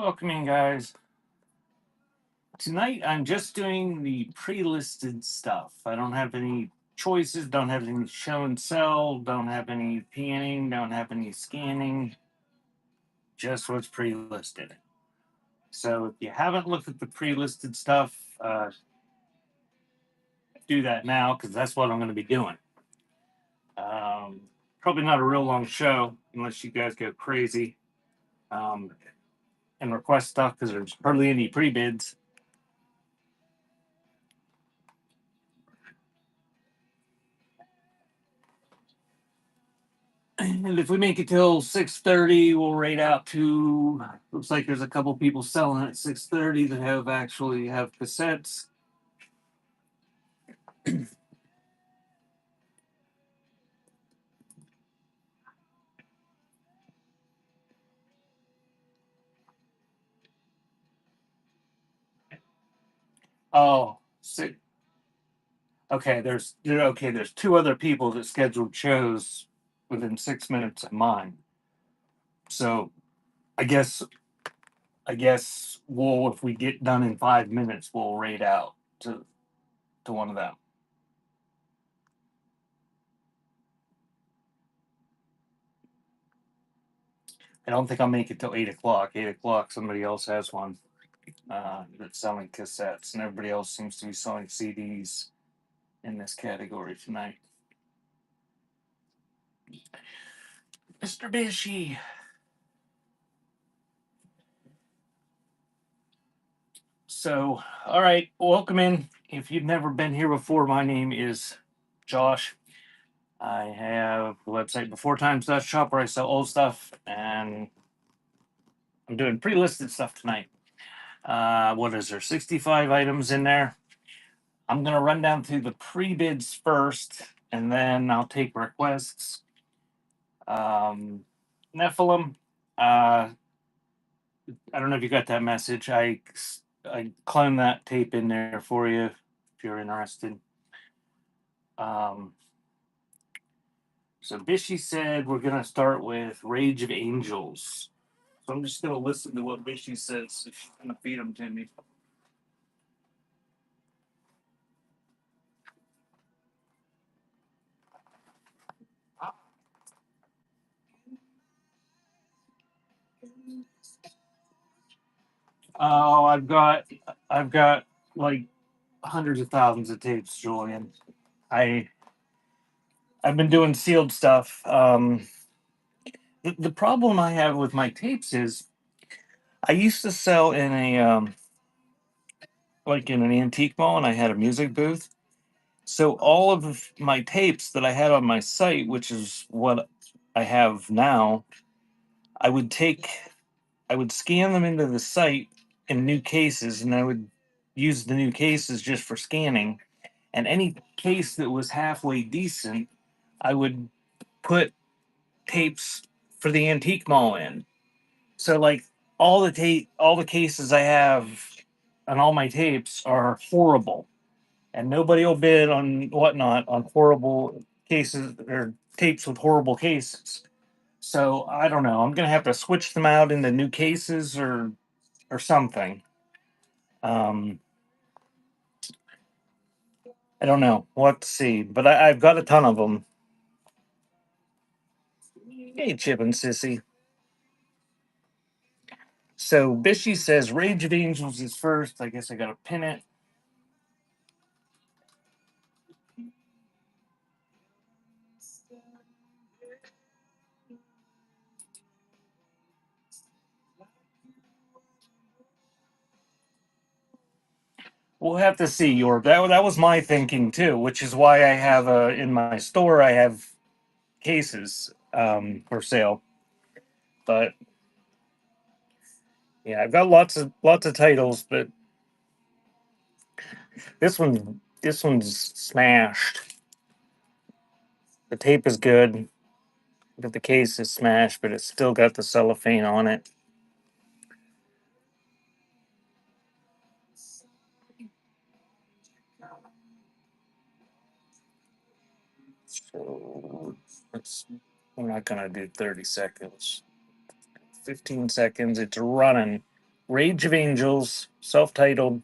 Welcome in, guys. Tonight I'm just doing the pre-listed stuff. I don't have any choices, don't have any show and sell, don't have any panning, don't have any scanning, just what's pre-listed. So if you haven't looked at the pre-listed stuff, do that now because that's what I'm going to be doing. Probably not a real long show unless you guys go crazy um, and request stuff because there's hardly any pre-bids. And if we make it till 6:30, we'll rate out to. Looks like there's a couple people selling at 6:30 that have cassettes. Oh, six. Okay, there's two other people that scheduled shows within 6 minutes of mine. So I guess we'll if we get done in 5 minutes, we'll rate out to one of them. I don't think I'll make it till 8 o'clock. 8 o'clock, somebody else has one that's selling cassettes, and everybody else seems to be selling CDs in this category tonight. Mr. Bishy. So, all right, welcome in. If you've never been here before, my name is Josh. I have the website beforetimes.shop where I sell old stuff, and I'm doing pre-listed stuff tonight. What is there? 65 items in there. I'm gonna run down through the pre-bids first, and then I'll take requests. Nephilim. I don't know if you got that message. I cloned that tape in there for you if you're interested. Um, so Bishy said we're gonna start with Rage of Angels. So I'm just gonna listen to what Bishy says. If she's gonna feed them to me. Oh, I've got like hundreds of thousands of tapes, Julian. I I've been doing sealed stuff. The problem I have with my tapes is I used to sell in a like in an antique mall, and I had a music booth. So all of my tapes that I had on my site, which is what I have now, I would take, I would scan them into the site in new cases, and I would use the new cases just for scanning. And any case that was halfway decent, I would put tapes for the antique mall in. So like all the cases I have on all my tapes are horrible, and nobody will bid on whatnot on horrible cases or tapes with horrible cases. So I don't know. I'm gonna have to switch them out into new cases or something. Um, I don't know. We'll have to see. But I've got a ton of them. Hey, Chip and Sissy. So Bishy says Rage of Angels is first. I guess I gotta pin it. We'll have to see, York. That was my thinking too, which is why I have in my store I have cases for sale. But yeah, I've got lots of titles, but this one's smashed. The tape is good, but the case is smashed, but it's still got the cellophane on it. So it's we're not gonna do 30 seconds. 15 seconds, it's running. Rage of Angels, self-titled.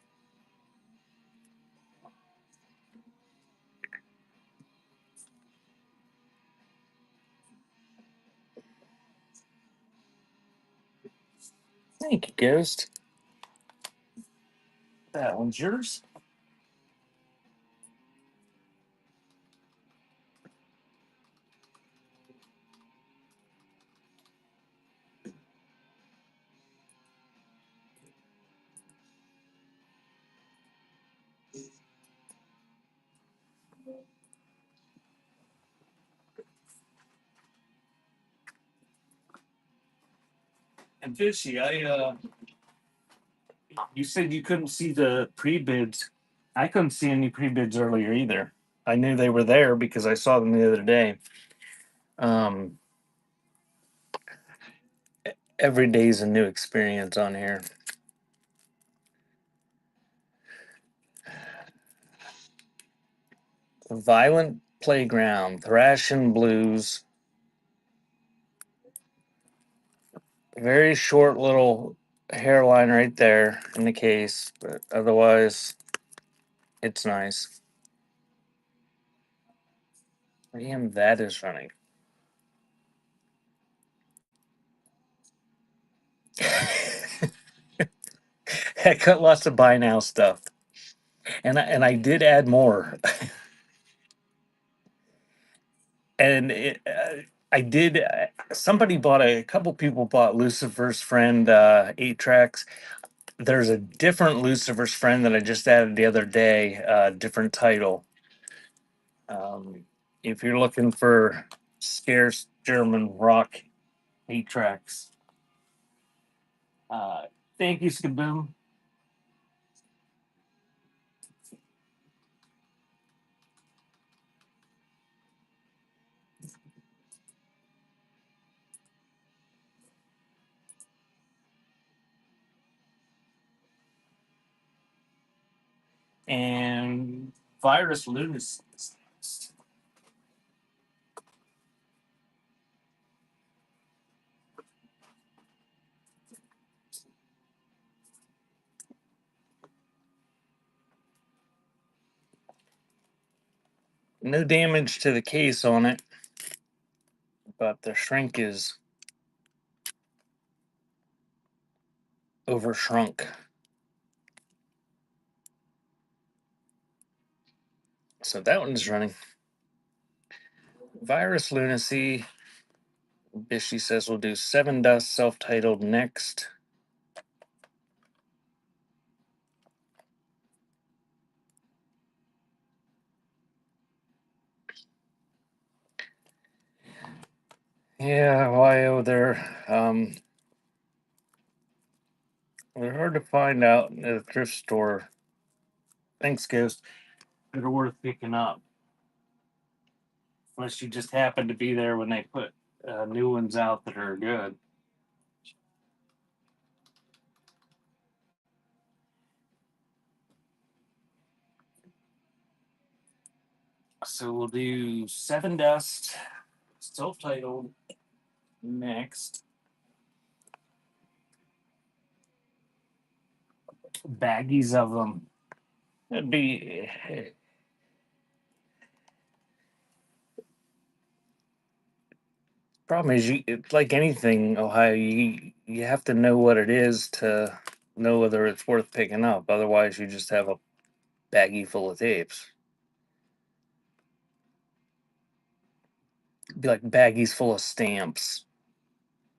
Thank you, Ghost. That one's yours. And Fishy, you said you couldn't see the pre-bids. I couldn't see any pre-bids earlier either. I knew they were there because I saw them the other day. Um, every day's a new experience on here. Violent Playground, Thrash and Blues. Very short little hairline right there in the case, but otherwise, it's nice. Damn, that is running. I got lots of buy now stuff, and I did add more, and I did. Somebody bought a couple people bought Lucifer's Friend 8 tracks. There's a different Lucifer's Friend that I just added the other day, different title. If you're looking for scarce German rock 8 tracks, uh, thank you, Skaboom. And Virus Lunacy is next. No damage to the case on it, but the shrink is over shrunk. So that one's running. Virus Lunacy. Bishy says we'll do Seven Dust self-titled next. Yeah, YO, they're hard to find out at a thrift store. Thanks, Ghost. That are worth picking up. Unless you just happen to be there when they put new ones out that are good. So we'll do Seven Dust, self-titled next. Baggies of them. It'd be problem is it's like anything, Ohio. You have to know what it is to know whether it's worth picking up. Otherwise, you just have a baggie full of tapes. It'd be like baggies full of stamps.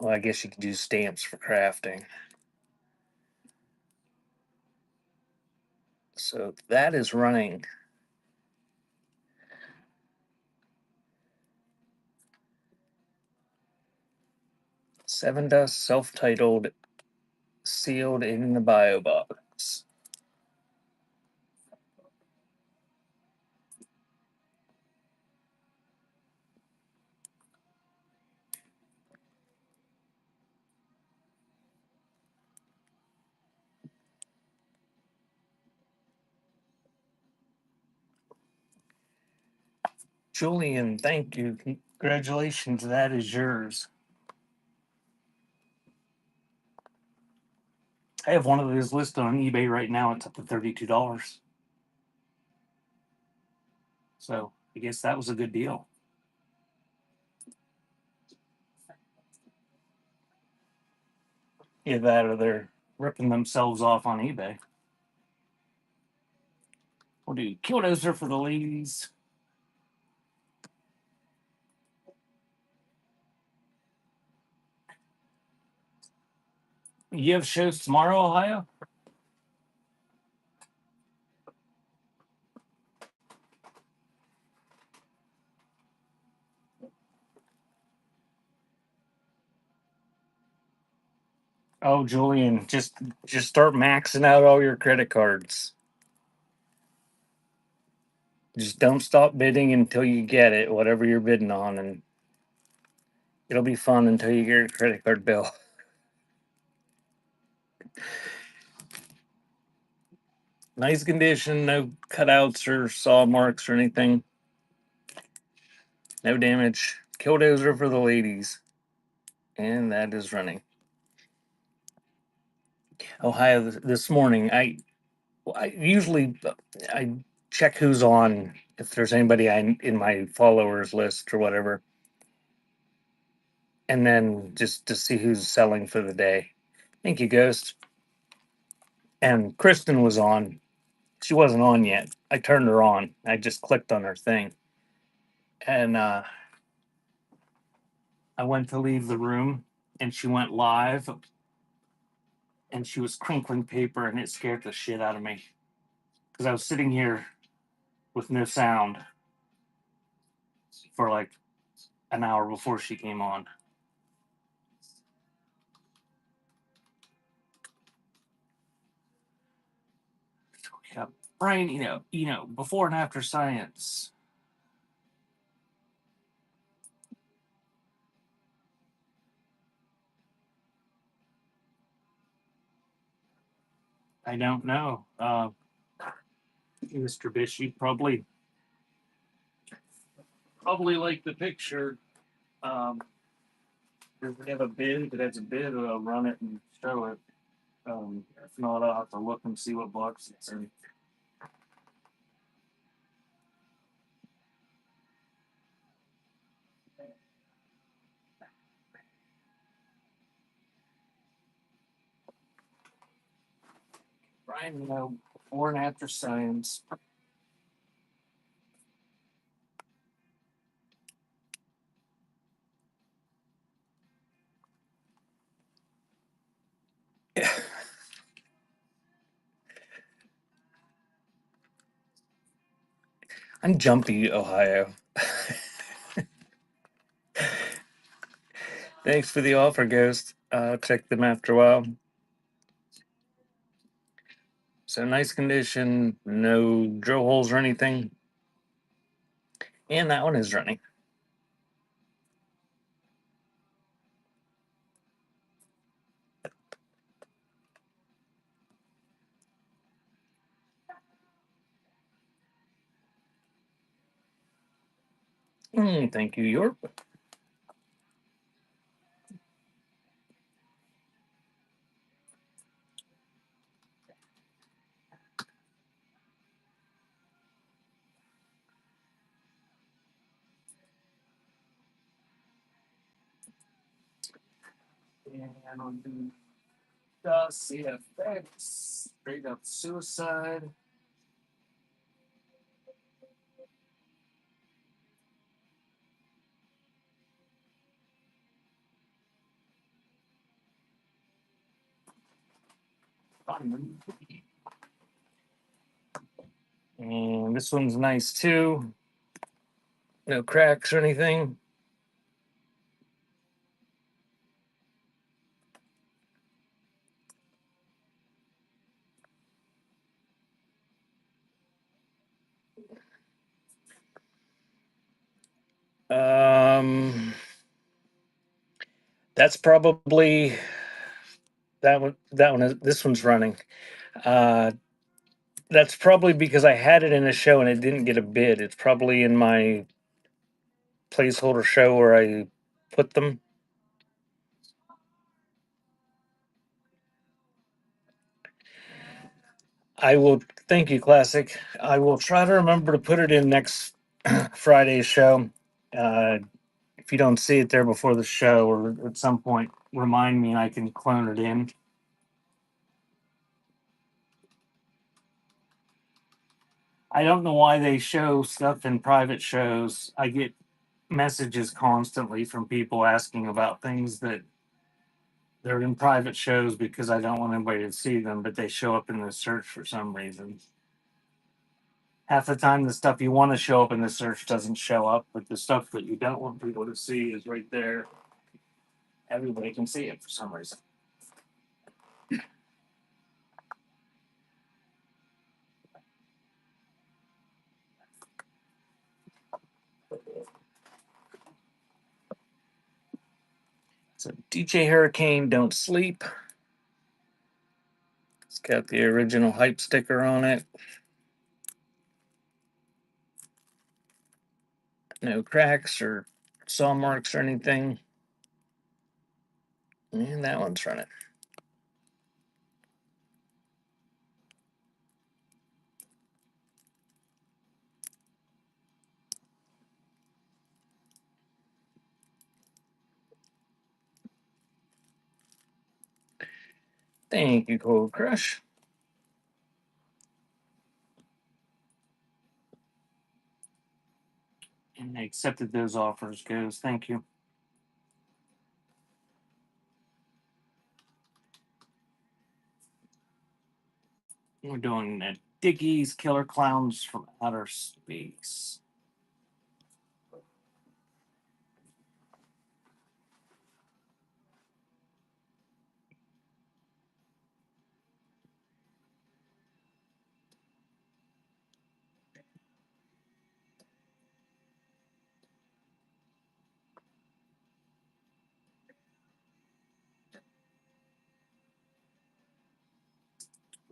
Well, I guess you could use stamps for crafting. So that is running. Seven Dust, self-titled, sealed in the bio box. Julian, thank you. Congratulations, that is yours. I have one of those listed on eBay right now. It's up to $32. So I guess that was a good deal. Either that or they're ripping themselves off on eBay. We'll do Killdozer for the ladies. You have shows tomorrow, Ohio? Oh, Julian, just start maxing out all your credit cards. Just don't stop bidding until you get it, whatever you're bidding on, and it'll be fun until you get your credit card bill. Nice condition, no cutouts or saw marks or anything. No damage. Killdozer for the ladies. And that is running. Ohio this morning. I usually I check who's on, if there's anybody in my followers list or whatever, and then just to see who's selling for the day. Thank you, Ghost. And Kristen was on. She wasn't on yet. I turned her on. I just clicked on her thing, and I went to leave the room, and she went live, and she was crinkling paper, and it scared the shit out of me because I was sitting here with no sound for like an hour before she came on. Yeah, Brian, before and after science. I don't know. Mr. Bish, you probably like the picture. If we have a bid, if it has a bid, I'll run it and show it. If not, I'll have to look and see what box it's in. Brian, before and after science. I'm jumpy, Ohio. Thanks for the offer, Ghost. I'll check them after a while. So nice condition, no drill holes or anything. And that one is running. Thank you, York. And I'll do CFX, straight up suicide. And this one's nice too. No cracks or anything. Um, that's probably that one. That one is. This one's running. Uh, that's probably because I had it in a show and it didn't get a bid. It's probably in my placeholder show where I put them. I will thank you, Classic. I will try to remember to put it in next Friday's show. Uh, if you don't see it there before the show or at some point, remind me and I can clone it in. I don't know why they show stuff in private shows. I get messages constantly from people asking about things that they're in private shows because I don't want anybody to see them, but they show up in the search for some reason. Half the time, the stuff you want to show up in the search doesn't show up, but the stuff that you don't want people to see is right there. Everybody can see it for some reason. So DJ Hurricane Don't Sleep. It's got the original hype sticker on it. No cracks or saw marks or anything. And that one's running. Thank you, Cold Crush. And I accepted those offers, goes. Thank you. We're doing Dickie's Killer Clowns from Outer Space.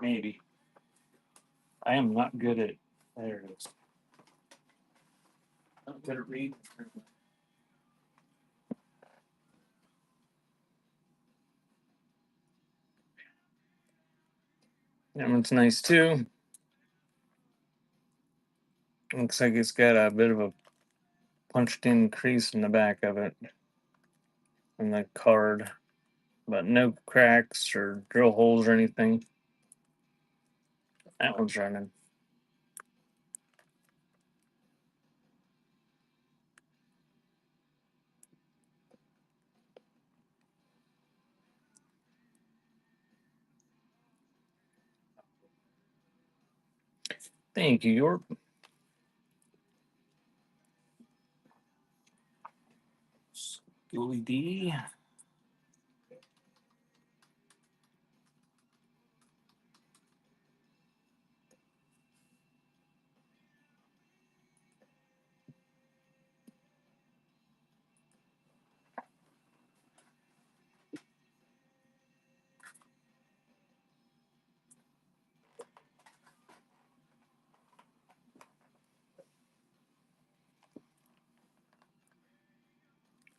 Maybe. I am not good at. There it is. Not good at reading. That one's nice too. Looks like it's got a bit of a punched in crease in the back of it in the card, but no cracks or drill holes or anything. That one's running. Thank you, York. Schooly D.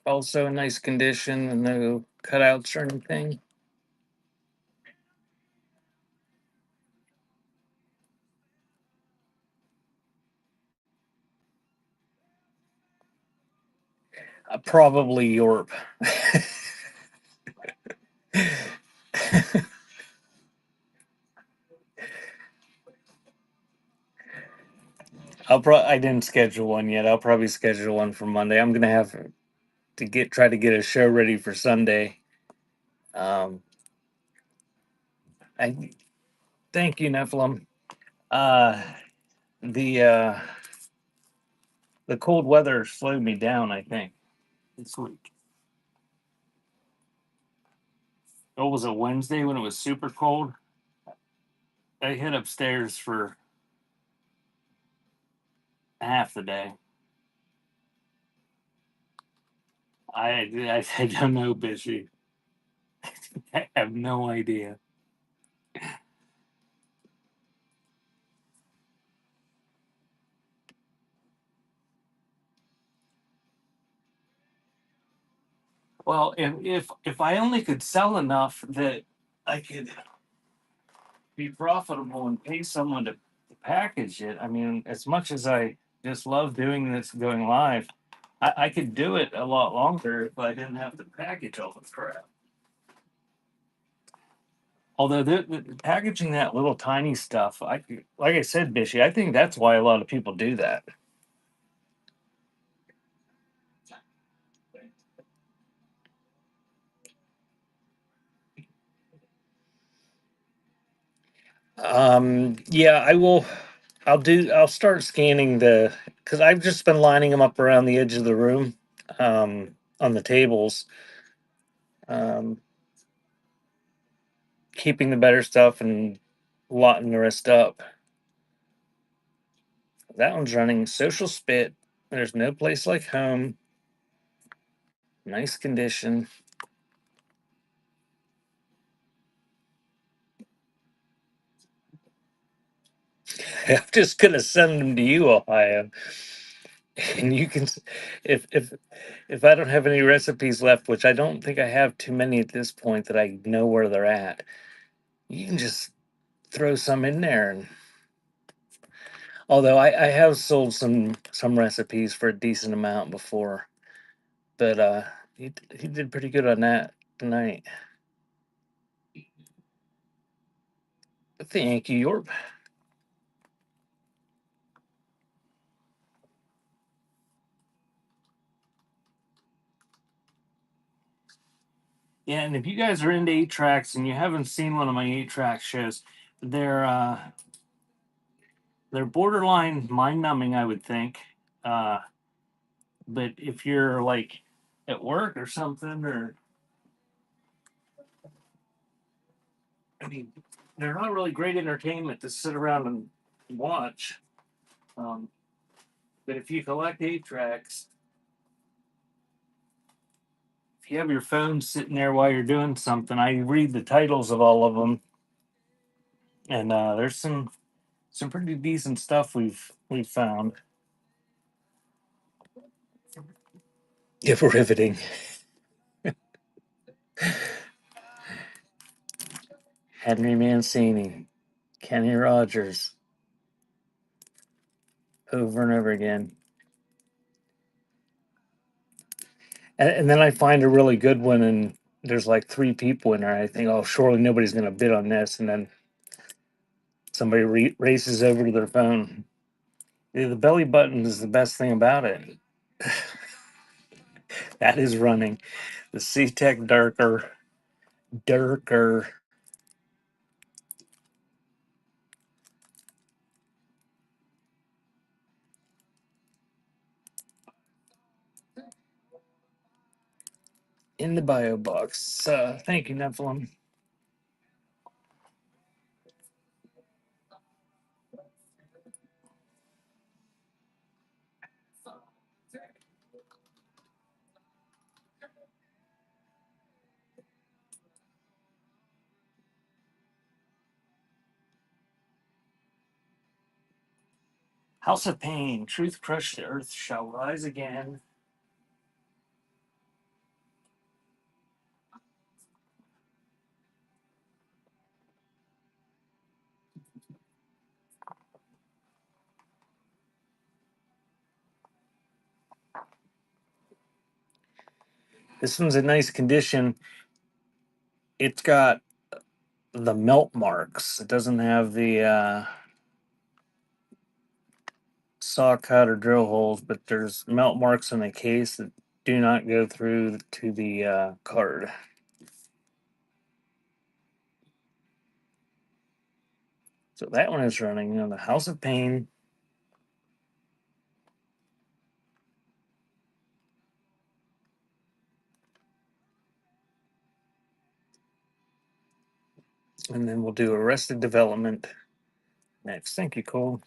Also in nice condition and no cutouts or anything. Probably Yorp. I didn't schedule one yet. I'll probably schedule one for Monday. I'm gonna have to try to get a show ready for Sunday. Um, I thank you, Nephilim. Uh, the uh, the cold weather slowed me down. I think this week. What was it, Wednesday when it was super cold? I hid upstairs for half the day. I don't know, Bishy. I have no idea. Well, if I only could sell enough that I could be profitable and pay someone to package it. I mean, as much as I just love doing this, going live, I could do it a lot longer if I didn't have to package all the crap. Although the packaging that little tiny stuff, like I said, Bishy, I think that's why a lot of people do that. Yeah, I will. I'll start scanning because I've just been lining them up around the edge of the room, on the tables, um, keeping the better stuff and lotting the rest up. That one's running social spit. There's no place like home. Nice condition. I'm just gonna send them to you, Ohio, and you can, if I don't have any recipes left, which I don't think I have too many at this point that I know where they're at, you can just throw some in there. And although I have sold some recipes for a decent amount before, but he did pretty good on that tonight. Thank you, Yorp. Yeah, and if you guys are into 8 tracks and you haven't seen one of my 8 track shows, they're uh, they're borderline mind numbing, I would think. Uh, but if you're like at work or something, or I mean, they're not really great entertainment to sit around and watch. Um, but if you collect 8 tracks, if you have your phone sitting there while you're doing something, I read the titles of all of them, and there's some pretty decent stuff we've found. If riveting. Henry Mancini, Kenny Rogers, over and over again. And then I find a really good one, and there's like 3 people in there. I think, oh, surely nobody's going to bid on this. And then somebody races over to their phone. Yeah, the belly button is the best thing about it. That is running. The C-Tech darker. In the bio box. Thank you, Nephilim. House of Pain. Truth crushed the earth shall rise again. This one's in nice condition. It's got the melt marks. It doesn't have the saw cut or drill holes, but there's melt marks in the case that do not go through to the card. So that one is running on the House of Pain. And then we'll do Arrested Development next. Thank you, Cole.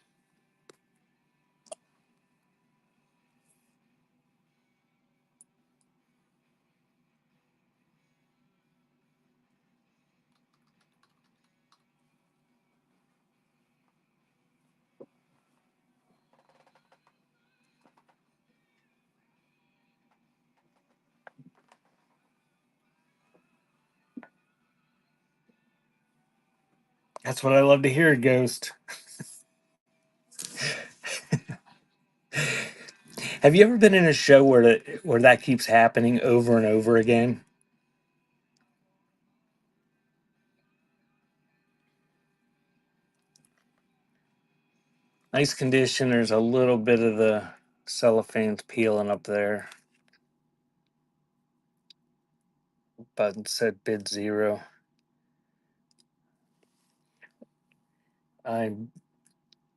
That's what I love to hear, Ghost. Have you ever been in a show where that keeps happening over and over again? Nice condition. There's a little bit of the cellophane's peeling up there. Button said bid 0. I'm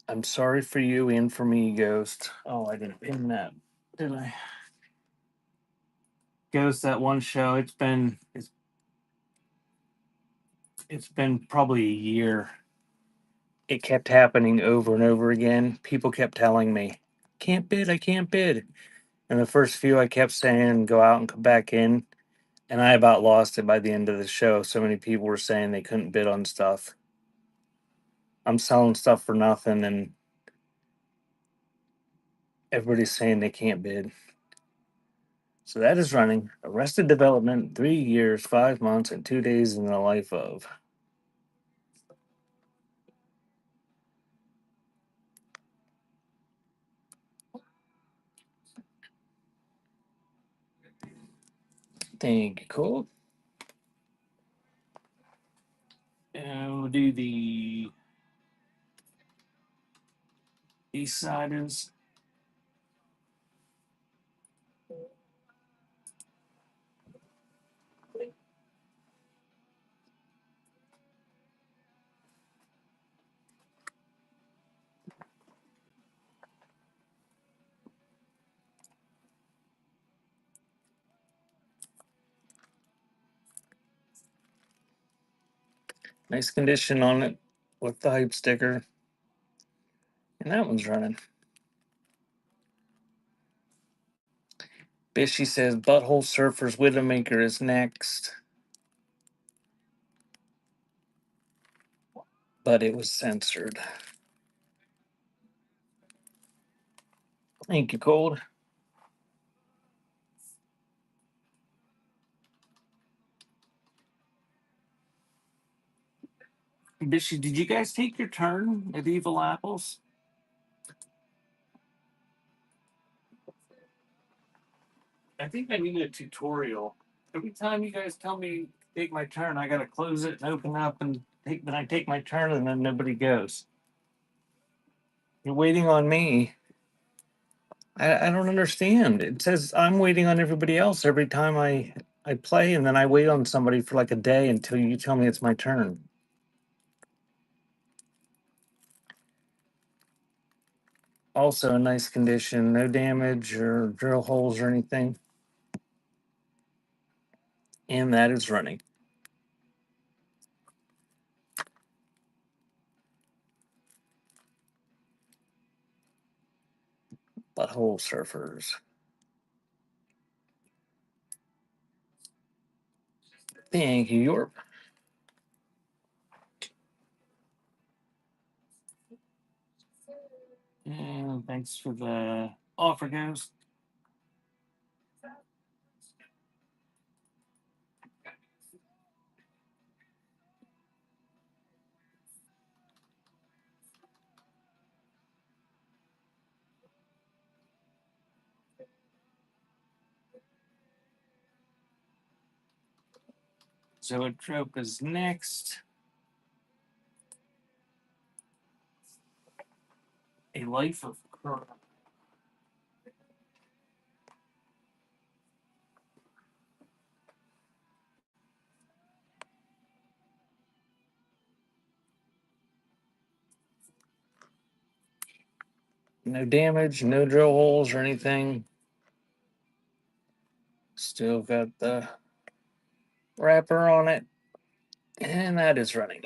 I'm sorry for you and for me, Ghost. Oh, I didn't pin that, did I? Ghost, that one show. It's been probably a year. It kept happening over and over again. People kept telling me, "Can't bid. I can't bid." And the first few, I kept saying, "Go out and come back in." And I about lost it by the end of the show. So many people were saying they couldn't bid on stuff. I'm selling stuff for nothing, and everybody's saying they can't bid. So that is running. Arrested Development, 3 years, 5 months, and 2 days in the life of. Thank you, Cole. And we'll do the East Siders. Nice condition on it with the hype sticker. And that one's running. Bishy says Butthole Surfers Widowmaker is next. But it was censored. Thank you, Cold. Bishy, did you guys take your turn at Evil Apples? I think I need a tutorial. Every time you guys tell me to take my turn, I gotta close it and open up and take. Then I take my turn, and then nobody goes. You're waiting on me. I don't understand. It says I'm waiting on everybody else every time I play, and then I wait on somebody for like a day until you tell me it's my turn. Also, in nice condition, no damage or drill holes or anything. And that is running. Butthole Surfers. Thank you, Yorp. And thanks for the offer, Ghost. Zoetrope is next. A Life of Crime. No damage, no drill holes or anything. Still got the wrapper on it. And that is running.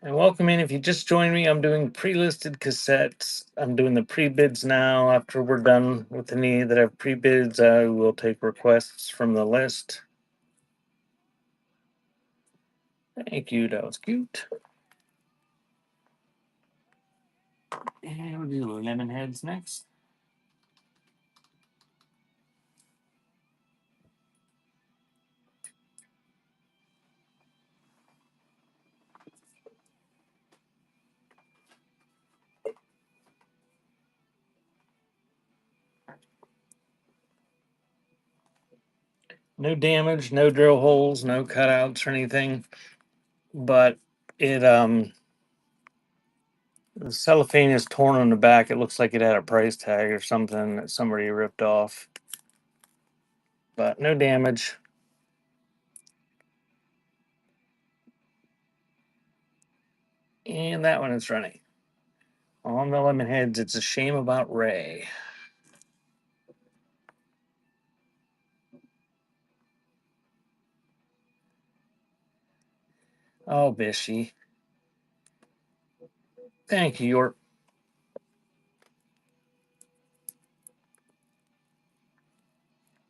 And welcome in. If you just joined me, I'm doing pre-listed cassettes. I'm doing the pre-bids now. After we're done with any that have pre-bids, I will take requests from the list. Thank you. That was cute. And we'll do lemon heads next. No damage, no drill holes, no cutouts or anything. But it the cellophane is torn on the back. It looks like it had a price tag or something that somebody ripped off. But no damage. And that one is running. On the lemon heads, it's a shame about Ray. Oh, Bishy. Thank you, York.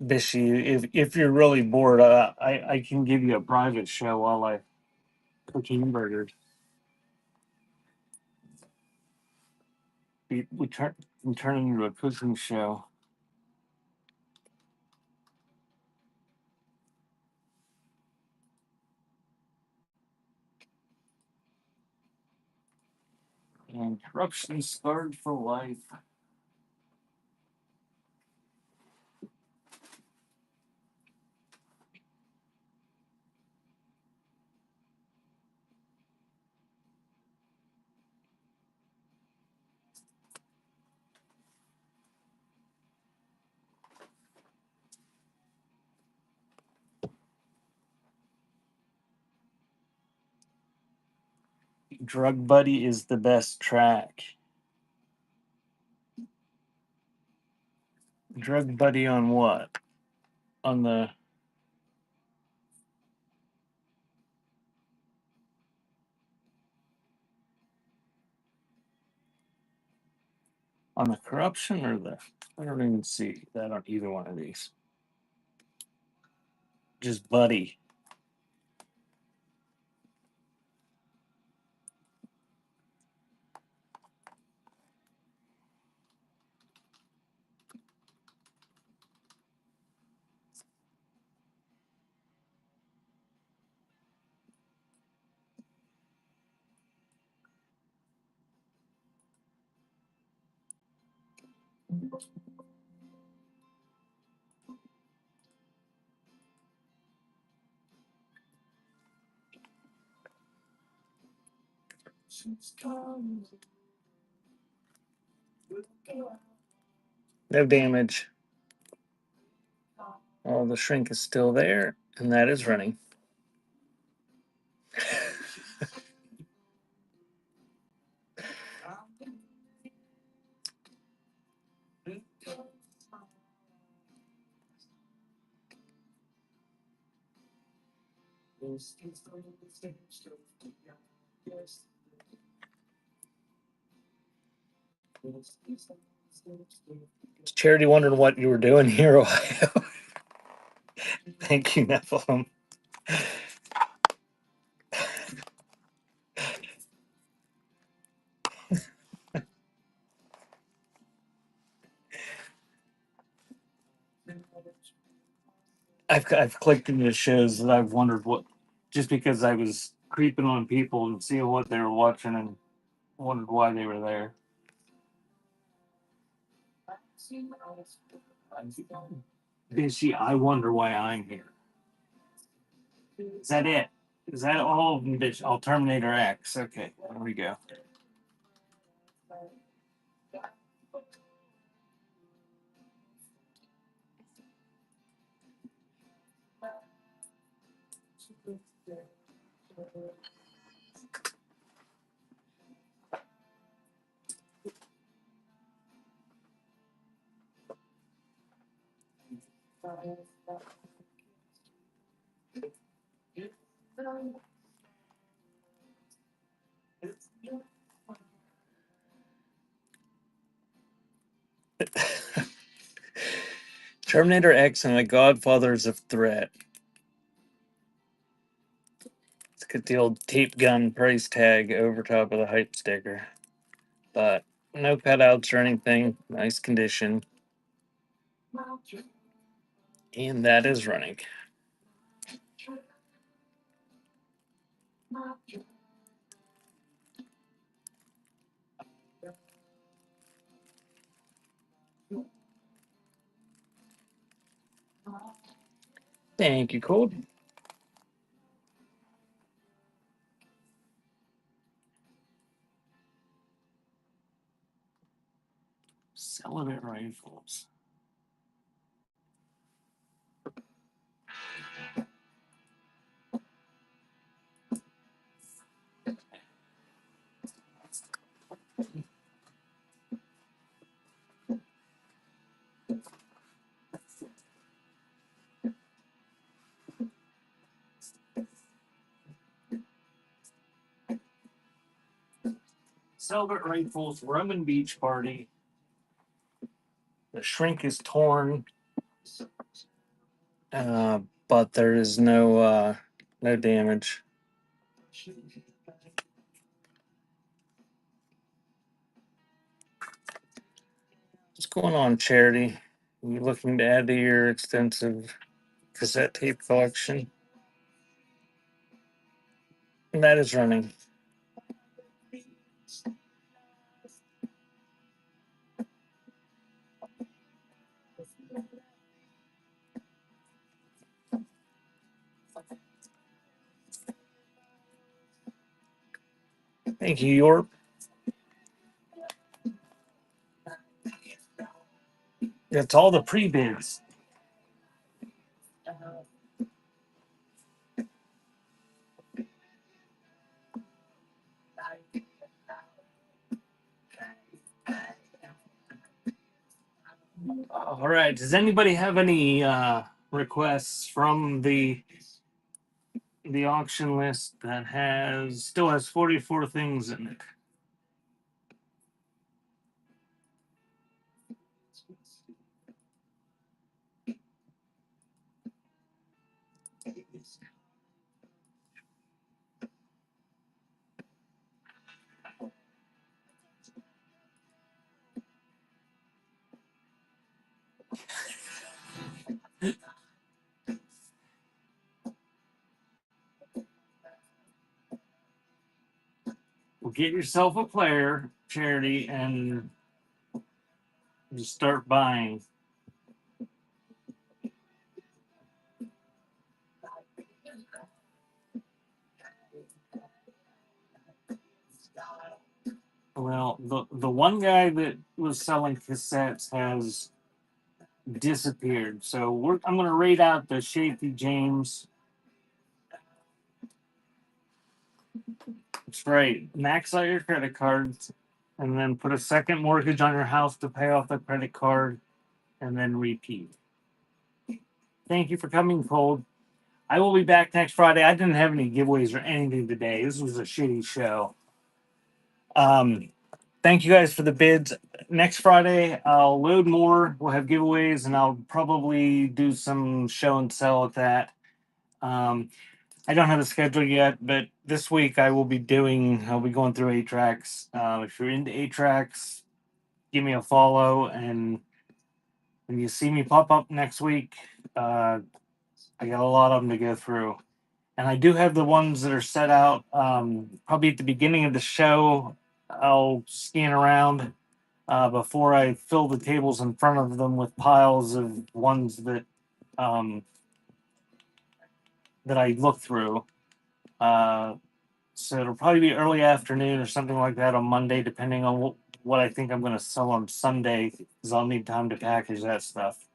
Bishy, if you're really bored, I can give you a private show while I cook hamburgers. We turn it into a cooking show. And corruption scarred for life. Drug Buddy is the best track. Drug Buddy on what? On the corruption or the I don't even see that on either one of these. Just Buddy. No damage. All the shrink is still there, and that is running. Charity wondering what you were doing here, Ohio. Thank you, Nephilim. I've clicked into shows that I've wondered what, just because I was creeping on people and seeing what they were watching and wondered why they were there. Bishy, I wonder why I'm here. Is that it? Is that all of them, bitch? Oh, Terminator X. Okay, there we go. Terminator X and the Godfathers of Threat. Let's get the old tape gun price tag over top of the hype sticker. But no cutouts or anything. Nice condition. And that is running. Thank you, Cold. Celibate rifles. Celibate rifles. Roman beach party. The shrink is torn, but there is no damage. What's going on, Charity? Are you looking to add to your extensive cassette tape collection? That is running. Thank you, Yorp. That's all the pre-bids. All right. Does anybody have any requests from the auction list that still has 44 things in it? Well, get yourself a player, Charity, and just start buying. Well, the one guy that was selling cassettes has disappeared. So I'm going to rate out the Shafee James. That's right. Max out your credit cards, and then put a second mortgage on your house to pay off the credit card, and then repeat. Thank you for coming, Cold. I will be back next Friday. I didn't have any giveaways or anything today. This was a shitty show. Thank you guys for the bids. Next Friday, I'll load more. We'll have giveaways, and I'll probably do some show and sell at that. I don't have a schedule yet, but this week I'll be going through 8 tracks. If you're into 8 tracks, give me a follow, and when you see me pop up next week, I got a lot of them to go through. And I do have the ones that are set out. Probably at the beginning of the show, I'll scan around before I fill the tables in front of them with piles of ones um, that I look through. So it'll probably be early afternoon or something like that on Monday, depending on what I think I'm going to sell on Sunday, because I'll need time to package that stuff.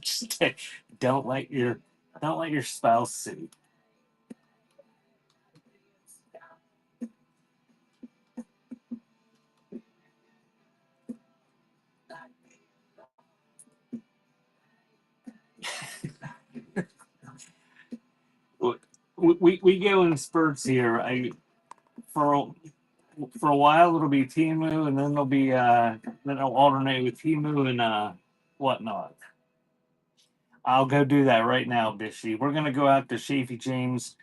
Just don't let your spouse see. We go in spurts here. For for a while it'll be Timu, and then then it'll alternate with Timu and whatnot. I'll go do that right now, Bishy. We're gonna go out to Shafee James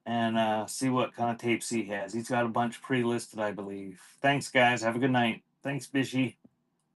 and see what kind of tapes he has. He's got a bunch pre-listed, I believe. Thanks, guys. Have a good night. Thanks, Bishy.